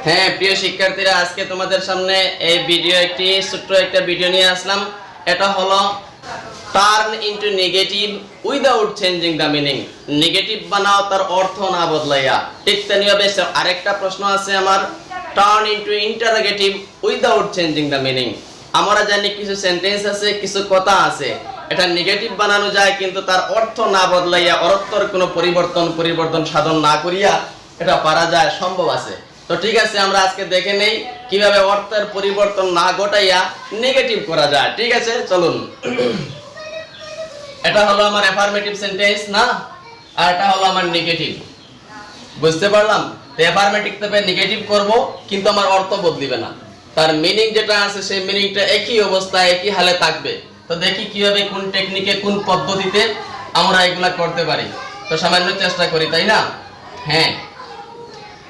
হ্যাঁ প্রিয় শিক্ষার্থীরা, আজকে তোমাদের সামনে এই ভিডিও ছোট্ট একটা ভিডিও নিয়ে আসলাম। এটা হলো turn into negative without changing the meaning. Negative বানাও তার অর্থ না বদলাইয়া। ঠিক তেমনিভাবে আরেকটা প্রশ্ন আছে আমার, turn into interrogative without changing the meaning. আমরা জানি কিছু সেন্টেন্স আছে, কিছু কথা আছে, এটা নেগেটিভ বানানো যায় কিন্তু তার অর্থ না বদলাইয়া, অর্থের কোনো পরিবর্তন সাধন না করিয়া এটা পারা যায়, সম্ভব আছে। তো ঠিক আছে, আমরা আজকে দেখে নেই কিভাবে অর্থের পরিবর্তন না ঘটাইয়া নেগেটিভ করা যায়। ঠিক আছে, চলুন। এটা হলো আমার অ্যাফার্মেটিভ সেন্টেন্স না, আর এটা হলো আমার নেগেটিভ। বুঝতে পারলাম? তো অ্যাফার্মেটিভ থেকে নেগেটিভ করব, কিন্তু আমার অর্থ বদলিবে না। তার মিনিং যেটা আছে সেই মিনিংটা একই অবস্থায় একই হালে থাকবে। তো দেখি কিভাবে, কোন টেকনিকে, কোন পদ্ধতিতে আমরা এগুলা করতে পারি। তো সামান্য চেষ্টা করি, তাই না? হ্যাঁ,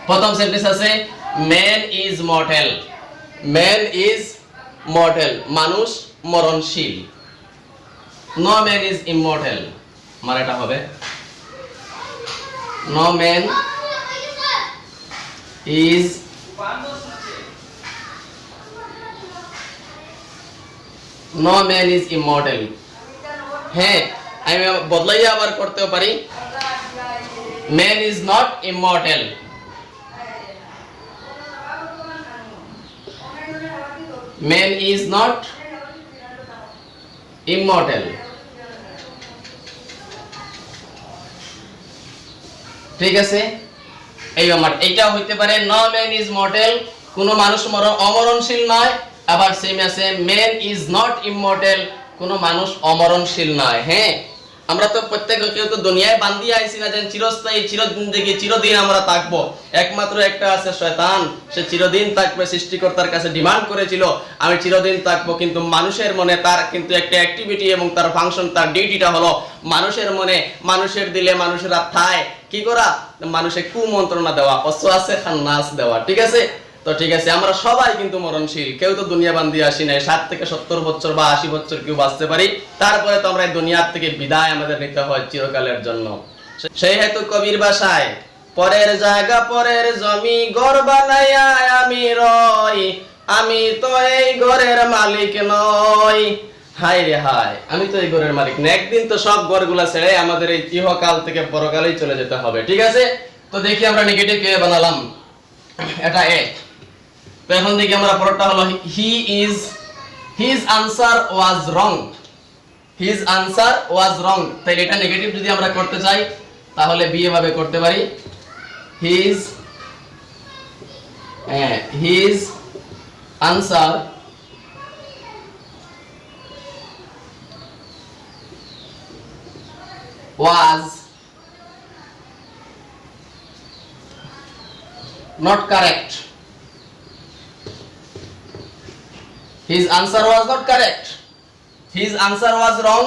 প্রথম সেন্টেন্স আছে man is mortal. Man is mortal, মানুষ মরণশীল। নো ম্যান ইজ ইমমর্টাল, মানে এটা হবে no man is no man is immortal. হ্যাঁ, আমি বদলাইয়া আবার করতেও পারি, man is not immortal. Man is not immortal. ঠিক আছে, এই আমার এইটা হইতে পারে no man is mortal, কোন মানুষ অমরণশীল নয়। আবার সেম আছে man is not immortal, কোন মানুষ অমরণশীল নয়। হ্যাঁ, আমরা তো কেউ তো দুনিয়ায় বান্ধি আইছি না যে চিরস্থায়ী, চিরদিন আমরা থাকবো। একমাত্র একটা আছে শয়তান, সে চিরদিন থাকবে। সৃষ্টিকর্তার কাছে ডিমান্ড করেছিল আমি চিরদিন থাকবো, কিন্তু মানুষের মনে তার কিন্তু একটা অ্যাক্টিভিটি এবং তার ফাংশন, তার ডিউটিটা হলো মানুষের মনে, মানুষের দিলে, মানুষের আত্মায় কি করা, মানুষে কুমন্ত্রণা দেওয়া, ওয়াসওয়াসে খান্নাস দেওয়া। ঠিক আছে, তো ঠিক আছে, আমরা সবাই কিন্তু মরণশীল। কেউ তো দুনিয়া বান্ধি আসি নাই। 60 থেকে 70 বছর বা 80 বছর কেউ বাঁচতে পারি, তারপরে তো আমরা এই দুনিয়ার থেকে বিদায় আমাদের নিতে হয় চিরকালের জন্য। সেই হেতু কবির ভাষায় পরের জায়গা পরের জমি ঘর বানাইয়া আমি রই, আমি তো এই ঘরের মালিক নই। হায় রে হায়, আমি তো এই ঘরের মালিক না। একদিন তো সব ঘরগুলা ছেড়ে আমাদের এই ইহকাল থেকে পরকালেই চলে যেতে হবে। ঠিক আছে, তো দেখি আমরা নেগেটিভ কিভাবে বানালাম। এটা এক। তো এখন দেখি আমরা পরেরটা হলো his answer was wrong. his answer was wrong, তাই এটা নেগেটিভ যদি আমরা করতে চাই তাহলে বি এভাবে করতে পারি, his answer was not correct. His answer was not correct. His answer was wrong.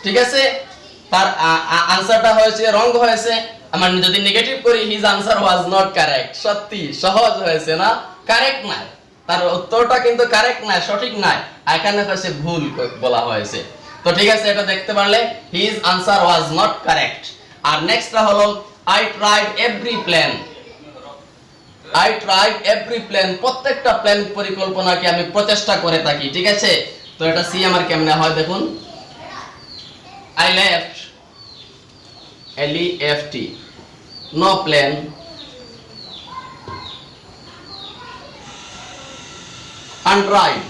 ঠিক আছে, তার আনসারটা হয়েছে রং হয়েছে। আমরা যদি নেগেটিভ করি his answer was not correct, সত্যি সহজ হয়েছে না, কারেক্ট না, তার উত্তরটা কিন্তু কারেক্ট না, সঠিক না, এখানে হয়েছে ভুল বলা হয়েছে। তো ঠিক আছে, এটা দেখতে পারলে his answer was not correct। আর নেক্সটটা হলো I tried every plan. I tried every plan, প্রত্যেকটা প্ল্যান পরিকল্পনাকে আমি প্রচেষ্টা করে থাকি। ঠিক আছে, তো এটা সি আমার কেমনে হয় দেখুন, I left left no plan untried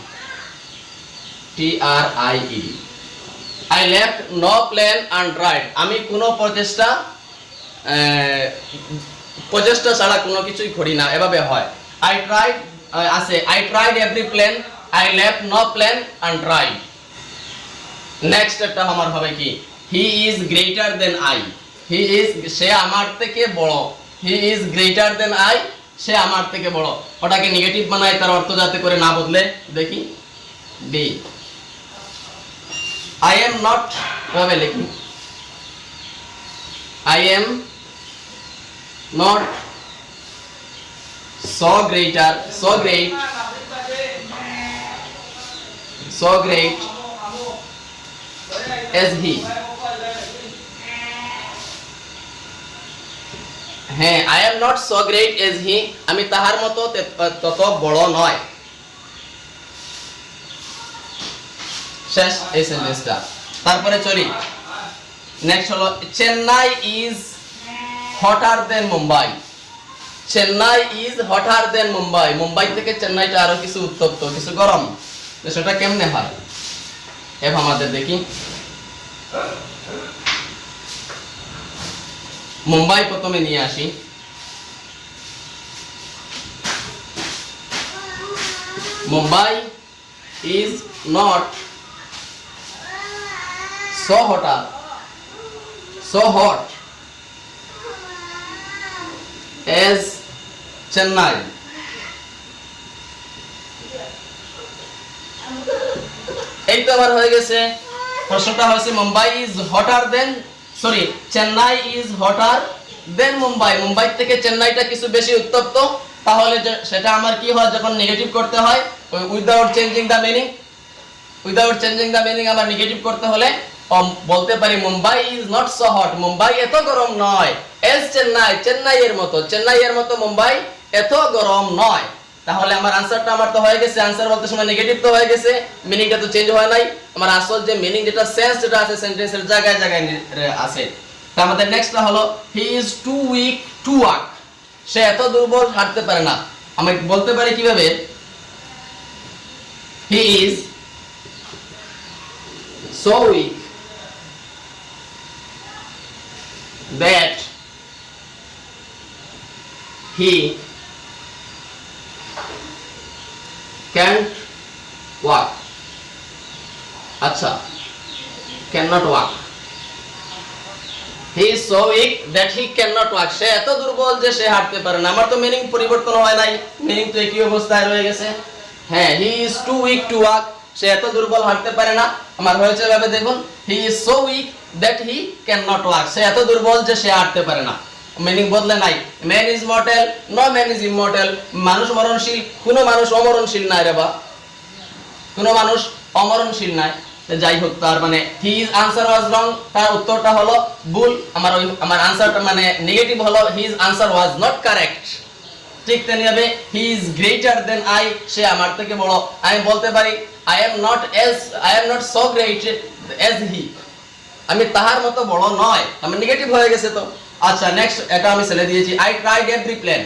tried। I left no plan untried, আমি কোনো প্রচেষ্টা ছাড়া কোনো কিছুই করি না, এভাবে হয়। I tried আছে I tried every plan, I left no plan untried। Next একটা আমার হবে কি, he is greater than I। he is, সে আমার থেকে বড়। he is greater than I, সে আমার থেকে বড়। ওটাকে নেগেটিভ বানাই, তার অর্থ যাতে করে না বদলে। দেখি বি, I am not, এভাবে লিখি, I am not so great as he। হ্যাঁ, I am not so great as he, আমি তাহার মতো তত বড় নয়। শেষ এই সেন্টেন্সটা। তারপরে চলি, নেক্সট হলো Chennai is hotter than Mumbai. Chennai is hotter than Mumbai, Mumbai থেকে চেন্নাইটা আরো কিছু উত্তপ্ত, কিছু গরম। সেটা কেমনে হয় এবার আমাদের দেখি। মুম্বাই প্রথমে নিয়ে আসি। Mumbai is not so hotter, so hot as Chennai. এই তো আবার হয়ে গেছে। প্রশ্নটা হয়েছে Mumbai is hotter than, sorry, Chennai is hotter than Mumbai, Mumbai থেকে চেন্নাইটা কিছু বেশি উত্তপ্ত। তাহলে সেটা আমার কি হয় যখন নেগেটিভ করতে হয়, without changing the meaning, without changing the meaning আবার নেগেটিভ করতে হলে বলতে পারি Mumbai is not so hot, Mumbai এত গরম নয়, এস চেন্নাই, চেন্নাইয়ের মতো, চেন্নাইয়ের মতো মুম্বাই এত গরম নয়। তাহলে আমার আনসারটা আমার তো হয়ে গেছে, আনসার বলতে সময় নেগেটিভ তো হয়ে গেছে, মিনিংটা তো চেঞ্জ হয় নাই। আমার আসল যে মিনিং, যেটা সেন্স যেটা আছে সেন্টেন্সের জায়গায় জায়গায় আছে। তা আমাদের নেক্সটটা হলো he is too weak to walk, সে এত দুর্বল হাঁটতে পারে না। আমি বলতে পারি কিভাবে, he is so weak that he can't walk. আচ্ছা, cannot walk, he is so weak that he cannot walk, সে এত দুর্বল যে সে হাঁটতে পারে না। আমার তো মিনিং পরিবর্তন হয় নাই, মিনিং তো একই অবস্থায় রয়ে গেছে। হ্যাঁ, he is too weak to walk, সে এত দুর্বল হাঁটতে পারে না। আমার হয়েছে ভাবে দেখুন, he is so weak that he cannot walk, সে এত দুর্বল যে সে হাঁটতে পারে না। মিনিং বদলে নাই। man is mortal, no man is immortal, মানুষ মরণশীল, কোন মানুষ অমরণশীল নাই রে বা, কোন মানুষ অমরণশীল নাই। যাই হোক, তার মানে his answer was wrong, তার উত্তরটা হলো ভুল। আমার আনসারটা মানে নেগেটিভ হলো his answer was not correct। ঠিক তেমনি ভাবে he is greater than I, সে আমার থেকে বড়। আমি বলতে পারি I am not so great as he, আমি তাহার মতো বড় নয়, আমি নেগেটিভ হয়ে গেছে তো। আচ্ছা, নেক্সট, এটা আমি ছেড়ে দিয়েছি। আই ট্রাইড এভরি প্ল্যান,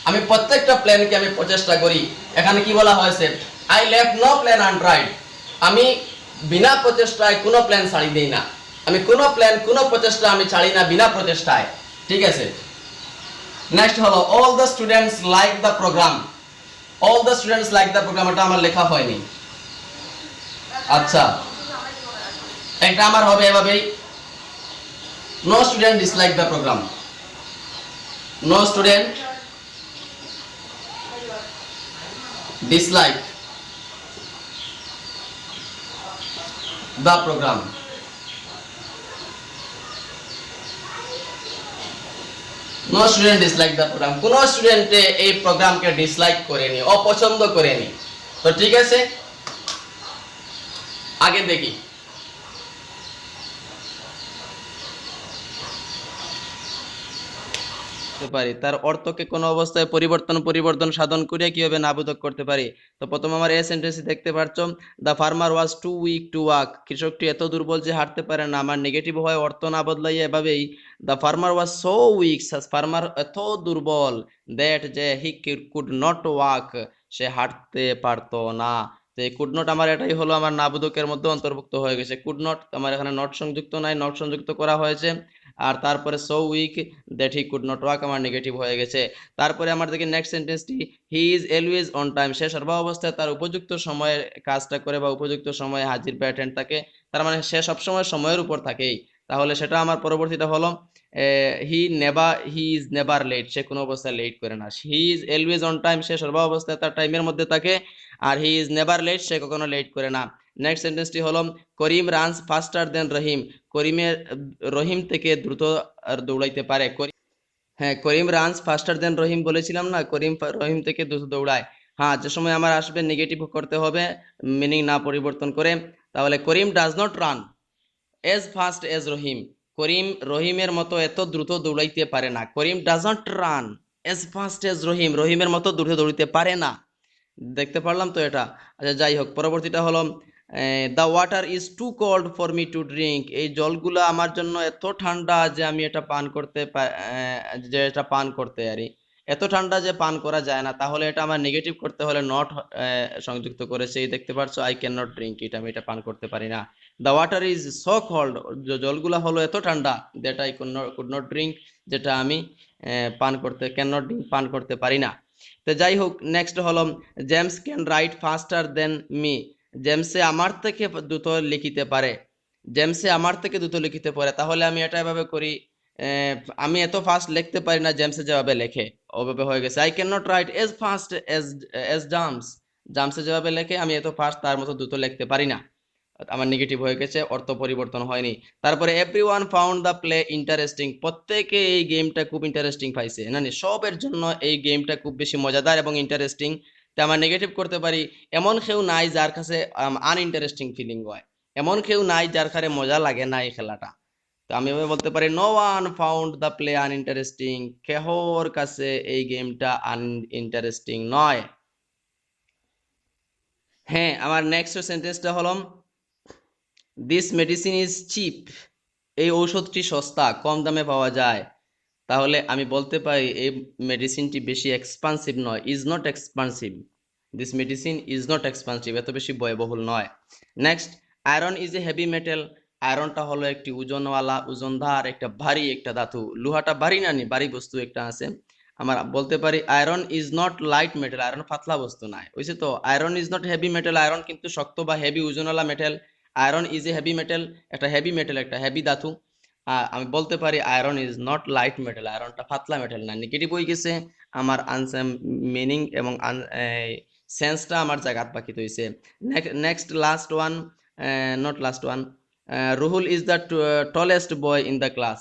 আমি প্রত্যেকটা প্ল্যানকে আমি প্রচেষ্টা করি। এখানে কি বলা হয়েছে, I left no plan untried, আমি বিনা প্রচেষ্টায় কোনো প্ল্যান ছাড়ি দেই না, আমি কোনো প্ল্যান, কোনো প্রচেষ্টা আমি ছাড়ি না বিনা প্রচেষ্টায়। ঠিক আছে। নেক্সট হলো all the students like the programme, all the students like the programme, এটা আমার লেখা হয়নি। আচ্ছা, একটা আমার হবে এভাবেই, no student dislike the programme, no student dislike the programme. No student dislike the programme, কোন স্টুডেন্টে এই প্রোগ্রামকে ডিসলাইক করেনি, অপছন্দ করেনি। তো ঠিক আছে, আগে দেখি। পারি তার অর্থকে কোন অবস্থায় পরিবর্তন সাধন করে কিভাবে নাবোধক করতে পারি। তো প্রথম আমার এই সেন্টেন্সে দেখতে পাচ্ছ, the farmer was too weak to walk, কৃষকটি এত দুর্বল যে হাঁটতে পারে না। আমার নেগেটিভ হয় অর্থ না বদলাইয়া এভাবেই, the farmer was so weak, farmer এত দুর্বল, দ্যাট যে হি কুড নট ওয়াক, সে হাঁটতে পারতো না। তো এই কুড নট আমার এটাই হলো আমার নাবোধকের মধ্যে অন্তর্ভুক্ত হয়ে গেছে। কুড নট আমার এখানে নট সংযুক্ত নাই, নট সংযুক্ত করা হয়েছে। আর তারপরে so weak that he could not walk আমার নেগেটিভ হয়ে গেছে। তারপরে আমার দেখি নেক্সট সেন্টেন্সটি, he is always on time, সে সর্বাবস্থায় তার উপযুক্ত সময়ে কাজটা করে বা উপযুক্ত সময়ে হাজির বা অ্যাটেন্ড থাকে, তার মানে সে সবসময় সময়ের উপর থাকেই। তাহলে সেটা আমার পরবর্তীটা হলো হি ইজ নেভার লেট, সে কোনো অবস্থায় লেট করে না। He is always on time, সে সর্বাবস্থায় তার টাইমের মধ্যে থাকে। আর হি ইজ নেভার লেট, সে কখনো লেট করে না। নেক্সট সেন্টেন্সটি হলো করিম রানস ফাস্টার দেন রহিম, করিমের রহিম থেকে দ্রুত দৌড়াইতে পারে। হ্যাঁ, করিম রানস ফাস্টার দেন রহিম বলেছিলাম না, করিম রহিম থেকে দ্রুত দৌড়ায়। হ্যাঁ, যে সময় আমার আসবে নেগেটিভ করতে হবে, মিনিং না পরিবর্তন করে। তাহলে Karim does not run as fast as Rahim, Karim রহিমের মতো এত দ্রুত দৌড়াইতে পারে না। Karim doesn't run as fast as Rahim, রহিমের মতো দ্রুত দৌড়িতে পারে না। দেখতে পারলাম তো এটা। আচ্ছা যাই হোক, পরবর্তীটা হলো the water is too cold for me to drink, এই জলগুলো আমার জন্য এত ঠান্ডা যে আমি এটা পান করতে যে এটা পান করতে পারি, এত ঠান্ডা যে পান করা যায় না। তাহলে এটা আমার নেগেটিভ করতে হলে নট সংযুক্ত করেছে, এই দেখতে পাচ্ছ I can not drink it, আমি এটা পান করতে পারি না। The water is so cold, জলগুলা হলো এত ঠান্ডা, that I could not drink, যেটা আমি ক্যান নট ড্রিঙ্ক পান করতে পারি না। তো যাই হোক, নেক্সট হলো James can write faster than me, জেমসে আমার থেকে দ্রুত লিখিতে পারে, জেমসে আমার থেকে দ্রুত লিখিতে পারে। তাহলে আমি এটা এভাবে করি, আমি এত ফাস্ট লিখতে পারি না জেমসে যেভাবে লেখে, ওভাবে হয়ে গেছে। I can not write as fast as James, জামসে যেভাবে লেখে আমি এত ফাস্ট তার মতো দ্রুত লিখতে পারি না, আমার নেগেটিভ হয়ে গেছে, অর্থ পরিবর্তন হয়নি। তারপরে everyone found the play interesting, প্রত্যেকে এই গেমটা খুব ইন্টারেস্টিং পাইছে, না সবের জন্য এই গেমটা খুব বেশি মজাদার এবং ইন্টারেস্টিং। তা আমার নেগেটিভ করতে পারি, এমন কেউ নাই যার কাছে আনইন্টারেস্টিং ফিলিং হয়, এমন কেউ নাই যার কাছে মজা লাগে না এই খেলাটা। তো আমি এভাবে বলতে পারি no one found the play uninteresting, কেহর কাছে এই গেমটা আনইন্টারেস্টিং নয়। হ্যাঁ, আমার নেক্সট সেন্টেন্সটা হলো দিস মেডিসিন ইজ চিপ, এই ঔষধটি সস্তা, কম দামে পাওয়া যায়। তাহলে আমি বলতে পারি এই মেডিসিনটি বেশি এক্সপেন্সিভ নয়, is not expensive, this medicine is not expensive, এত বেশি ব্যয়বহুল নয়। Next, iron is a heavy metal, আয়রনটা হলো একটি ওজনওয়ালা, ওজনদার, একটা ভারী একটা ধাতু। লোহাটা ভারী না, ভারী বস্তু একটা আছে। আমরা বলতে পারি iron is not light metal, iron পাতলা বস্তু নয়, বুঝছি তো। Iron is not heavy metal, iron কিন্তু শক্ত বা হেভি ওজনওয়ালা metal. Iron is a heavy metal, একটা হেভি মেটাল, একটা হেভি ধাতু। আমি বলতে পারি iron is not light metal, আয়রনটা পাতলা মেটাল না। নেগেটিভ হয়ে গেছে, আমার আনসার মিনিং এবং সেন্সটা আমার জায়গাত বাকি হয়েছে। Next last one, not last one, Ruhul is the tallest boy in the class,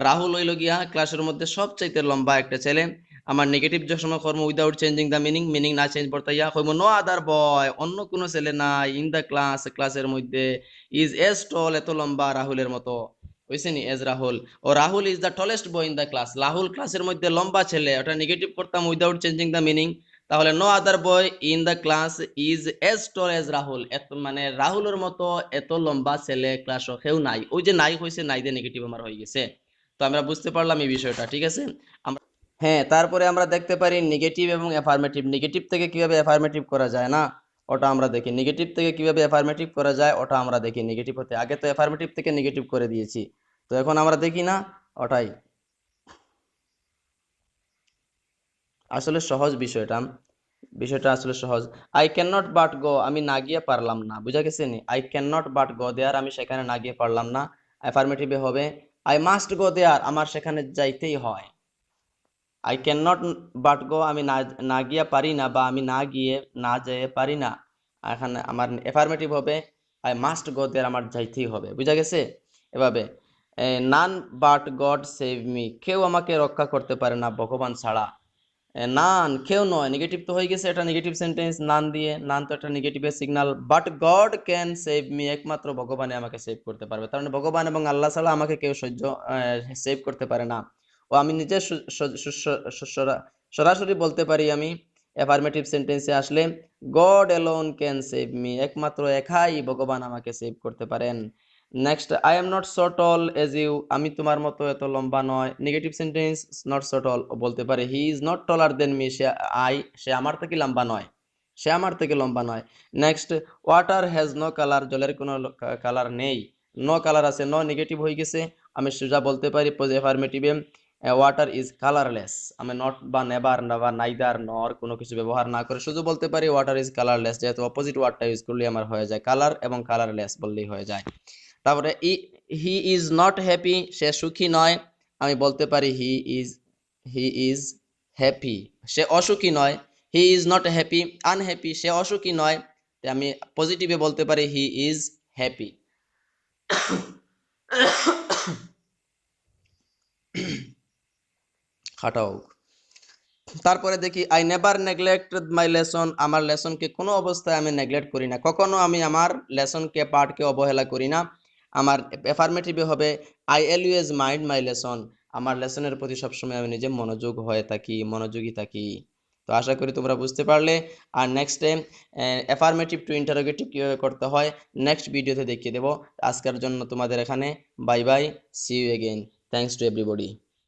Rahul হইল গিয়া ক্লাসের মধ্যে সবচাইতে লম্বা একটা ছেলে। আমার নেগেটিভ যে সময় কর্ম without changing the meaning, meaning না চেঞ্জ বর্তাইয়া কইব নো আদার বয়, অন্য কোনো ছেলে নাই, ইন দ্য ক্লাস, ক্লাসের মধ্যে, ইজ এজ টল, এত লম্বা রাহুলের মতো, হইছে নি, এজ রাহুল। ও Rahul is the tallest boy in the class, Rahul ক্লাসের মধ্যে লম্বা ছেলে, ওটা নেগেটিভ করতাম উইদাউট চেঞ্জিং দ্য মিনিং। তাহলে no other boy in the class is as tall as Rahul, এত মানে রাহুলের মতো এত লম্বা ছেলে ক্লাস কেউ নাই, ওই যে নাই হয়েছে, নাই দিয়ে নেগেটিভ আমার হয়ে গেছে। তো আমরা বুঝতে পারলাম এই বিষয়টা, ঠিক আছে। আমরা হ্যাঁ, তারপরে আমরা দেখতে পারি নেগেটিভ এবং অ্যাফার্মেটিভ, নেগেটিভ থেকে কিভাবে অ্যাফার্মেটিভ করা যায় না, ওটা আমরা দেখি। নেগেটিভ থেকে কিভাবে অ্যাফার্মেটিভ করা যায় ওটা আমরা দেখি। নেগেটিভ হতে আগে তো অ্যাফার্মেটিভ থেকে নেগেটিভ করে দিয়েছি, তো এখন আমরা দেখি না, ওটাই আসলে সহজ বিষয়টা, বিষয়টা আসলে সহজ। I can not but go, আমি না গিয়ে পারলাম না, বুঝা গেছে নি। I can not but go there, আমি সেখানে না গিয়ে পারলাম না। অ্যাফার্মেটিভে হবে আই মাস্ট গো দেয়ার, আমার সেখানে যাইতেই হয়। I can not but go, আমি না না গিয়ে পারি না, বা আমি না গিয়ে না যেয়ে পারি না। এখানে আমার অ্যাফার্মেটিভ হবে আই মাস্ট গো দেয়ার, আমার যাইতেই হবে, বুঝা গেছে। এভাবে none but god save me, কেউ আমাকে রক্ষা করতে পারে না ভগবান ছাড়া। নান কেউ নয়, নেগেটিভ তো হয়ে গেছে, এটা নেগেটিভ সেন্টেন্স নান দিয়ে, নান তো একটা নেগেটিভের signal. But God can save me, একমাত্র ভগবানে আমাকে সেভ করতে পারবে, তার মানে ভগবান এবং আল্লাহ ছাড়া আমাকে কেউ সেভ করতে পারে না। ও আমি নিজে সরাসরি বলতে পারি আমি অ্যাফার্মেটিভ সেন্টেন্সে আসলে, God alone can save me, একমাত্র একাই ভগবান আমাকে সেভ করতে পারেন। Next, I am not so tall as you, আমি তোমার মতো এত লম্বা নয়। Negative sentence not so tall, বলতে পারে he is not taller than me, সে আমার থেকে লম্বা নয়, সে আমার থেকে লম্বা নয়। Next, water has no colour, জলের কোনো কালার নেই। নো কালার আছে, নো নেগেটিভ হয়ে গেছে, আমি সোজা বলতে পারি অ্যাফার্মেটিভে ওয়াটার ইজ কালারলেস, আমি নট বা নেভার বা নাইদার নর কোনো কিছু ব্যবহার না করে শুধু বলতে পারি ওয়াটার ইজ কালারলেস, যেহেতু অপোজিট ওয়ার্ডটা ইউজ করলে আমার হয়ে যায় কালার, এবং কালারলেস বললেই হয়ে যায়। তারপরে হি ইজ নট হ্যাপি, সে সুখী নয়, আমি বলতে পারি হি ইজ হ্যাপি, সে অসুখী নয়। He is not happy, unhappy, সে অসুখী নয়, আমি পজিটিভে বলতে পারি হি ইজ হ্যাপি। খাটাও। তারপরে দেখি I never neglect my lesson, আমার লেসনকে কোনো অবস্থায় আমি নেগলেক্ট করি না, কখনো আমি আমার লেসনকে পাঠকে অবহেলা করি না। আমার অ্যাফার্মেটিভে হবে I always mind my lesson, আমার লেসনের প্রতি সবসময় আমি নিজে মনোযোগী থাকি। তো আশা করি তোমরা বুঝতে পারলে। আর next time affirmative to interrogative কীভাবে করতে হয় নেক্সট ভিডিওতে দেখিয়ে দেবো। আজকের জন্য তোমাদের এখানে bye bye, see you again, thanks to everybody.